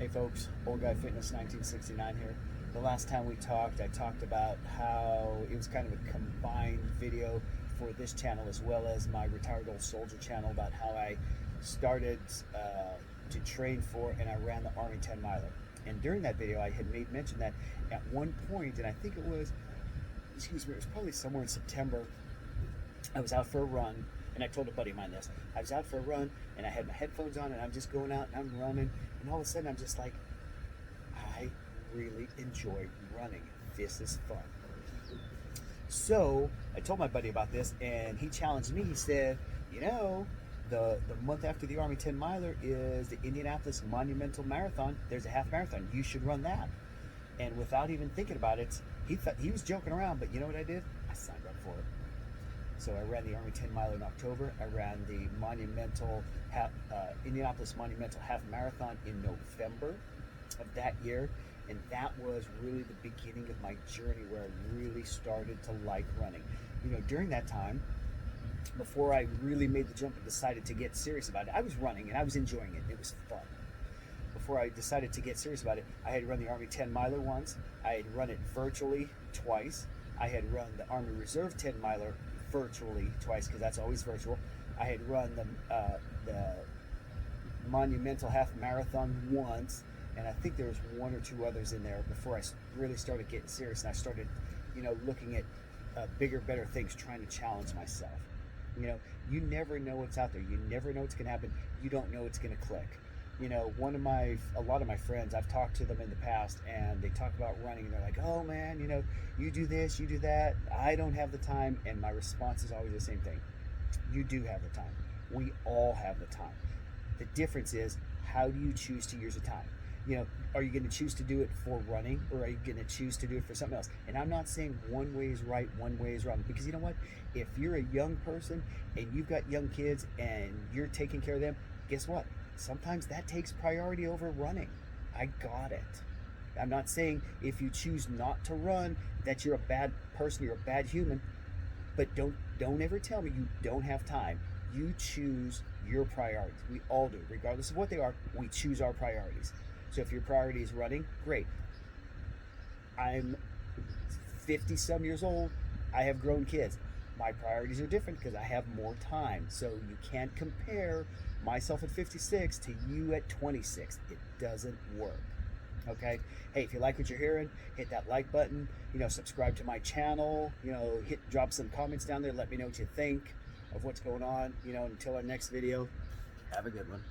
Hey folks, Old Guy Fitness 1969 here. The last time we talked, I talked about how it was kind of a combined video for this channel as well as my Retired Old Soldier channel about how I started to train for and I ran the Army 10 miler. And during that video, I had made mention that at one point, and I think it was probably somewhere in September, I was out for a run, and I told a buddy of mine this. I was out for a run, and I had my headphones on, and I'm just going out, and I'm running, and all of a sudden, I'm just like, I really enjoy running. This is fun. So I told my buddy about this, and he challenged me. He said, you know, the month after the Army 10 miler is the Indianapolis Monumental Marathon. There's a half marathon. You should run that. And without even thinking about it, he thought he was joking around, but you know what I did? I signed up for it. So I ran the Army 10 miler in October. I ran the Indianapolis Monumental Half Marathon in November of that year. And that was really the beginning of my journey where I really started to like running. You know, during that time, before I really made the jump and decided to get serious about it, I was running and I was enjoying it. It was fun. Before I decided to get serious about it, I had run the Army 10 miler once. I had run it virtually twice. I had run the Army Reserve 10 miler virtually twice, because that's always virtual. I had run the Monumental Half Marathon once, and I think there was one or two others in there before I really started getting serious, and I started, looking at bigger, better things, trying to challenge myself. You never know what's out there. You never know what's going to happen. You don't know what's going to click. A lot of my friends, I've talked to them in the past, and they talk about running, and they're like, oh man, you do this, you do that. I don't have the time. And my response is always the same thing. You do have the time. We all have the time. The difference is, how do you choose to use the time? Are you going to choose to do it for running, or are you going to choose to do it for something else? And I'm not saying one way is right, one way is wrong, because you know what? If you're a young person and you've got young kids and you're taking care of them, guess what? Sometimes that takes priority over running. I got it. I'm not saying if you choose not to run that you're a bad person, you're a bad human, but don't ever tell me you don't have time. You choose your priorities. We all do, regardless of what they are. We choose our priorities. So if your priority is running, great. I'm 50 some years old. I have grown kids. My priorities are different because I have more time. So you can't compare myself at 56 to you at 26. It doesn't work. Okay? Hey, if you like what you're hearing, hit that like button. Subscribe to my channel. Drop some comments down there. Let me know what you think of what's going on. Until our next video, have a good one.